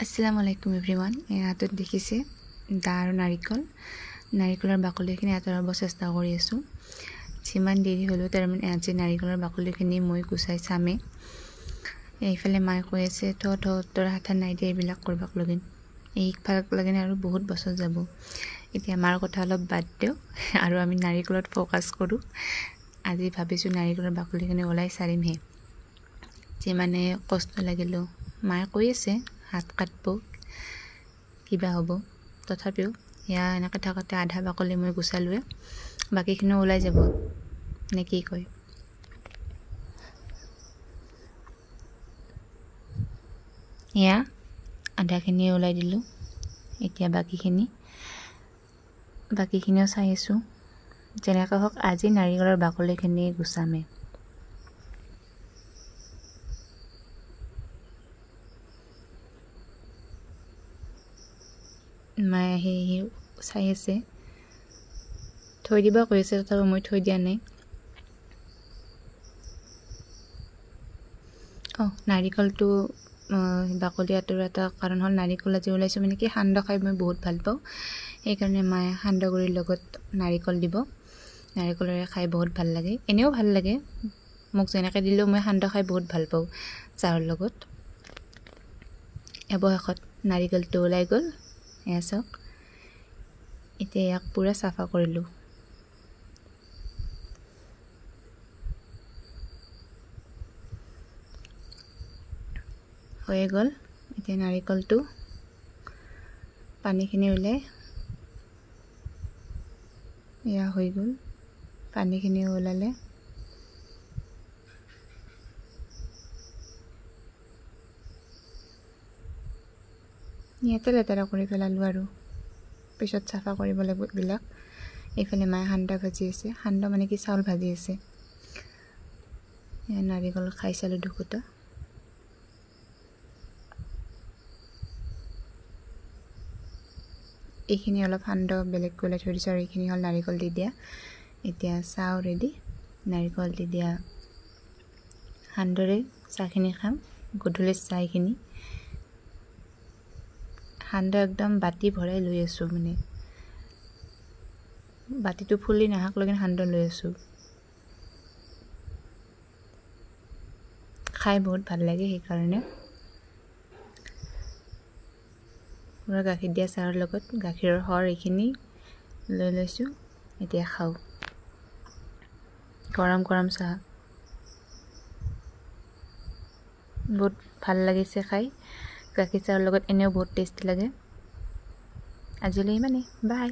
আসসালামু আলাইকুম এভৰিৱান। হাতত দেখিছে দা আৰু নাৰিকলৰ বাকলিখিনি আঁতৰাব চেষ্টা কৰি আছোঁ। যিমান দেৰি হ'লেও তাৰমানে আজি নাৰিকলৰ বাকলিখিনি মই গুচাই চামেই। এইফালে মায়ে কৈ আছে তোৰ হাতত নাই দিয়ে এইবিলাক কৰিবাক লগিন, এইফাল লগিন আৰু বহুত বছৰ যাব। এতিয়া মাৰ কথা অলপ বাদ দিওঁ আৰু আমি নাৰিকলত ফ'কাছ কৰোঁ। আজি ভাবিছোঁ নাৰিকলৰ বাকলিখিনি ওলাই চাৰিমহে। যিমানে কষ্ট লাগিলেও মায়ে কৈ আছে হাত কাটব কিবা হ'ব, তথাপিও এয়া এনেকৈ থাকোঁতে আধা বাকলি মই গুচালোৱে, বাকীখিনিও ওলাই যাব নে কি কয়। এয়া আধাখিনি ওলাই দিলোঁ। এতিয়া বাকীখিনিও চাই আছোঁ। যেনেকৈ হওক আজি নাৰিকলৰ বাকলিখিনি গুচামে। মায়ে আহি চাই আছে, থৈ দিব কৈছে, তথাপিও মই থৈ দিয়া নাই। নাৰিকলটো বাকলি আঁতৰোৱা এটা কাৰণ হ'ল নাৰিকল আজি ওলাইছোঁ মানে কি সান্দহ খাই মই বহুত ভাল পাওঁ। সেইকাৰণে মায়ে সান্দহ গুড়িৰ লগত নাৰিকল দিব। নাৰিকলেৰে খাই বহুত ভাল লাগে, এনেও ভাল লাগে মোক যেনেকৈ দিলেও মই সান্দহ খাই বহুত ভাল পাওঁ চাহৰ লগত। অৱশেষত নাৰিকলটো ওলাই গ'ল। এয়া চাওক, এতিয়া ইয়াক পূৰা চাফা কৰিলোঁ। হৈয়ে গ'ল। এতিয়া নাৰিকলটো পানীখিনি ওলাই এয়া হৈ গ'ল। পানীখিনি ওলালে ইয়াতে লেতেৰা কৰি পেলালোঁ আৰু পিছত চাফা কৰিব লাগিব এইবিলাক। এইফালে মায়ে সান্দহ ভাজি আছে, সান্দহ মানে কি চাউল ভাজি আছে। নাৰিকল খাই চালোঁ দুখুটা। এইখিনি অলপ সান্দহ বেলেগ ওলাই থৈ দিছোঁ আৰু এইখিনি হ'ল নাৰিকল দি দিয়া। এতিয়া চাহ ৰেডি, নাৰিকল দি দিয়া সান্দহৰে চাহখিনি খাম। গধূলি চাহখিনি সান্দহ একদম বাতি ভৰাই লৈ আছোঁ, মানে বাতিটো ফুলি নাহাক লগিন সান্দহ লৈ আছোঁ। খাই বহুত ভাল লাগে, সেইকাৰণে পুৰা গাখীৰ দিয়া চাহৰ লগত গাখীৰৰ সৰ এইখিনি লৈ লৈছোঁ। এতিয়া খাওঁ গৰম গৰম চাহ, বহুত ভাল লাগিছে খাই। গাখীৰ চাহৰ লগত এনেও বহুত টেষ্টি লাগে। আজিলৈ ইমানেই, বাই।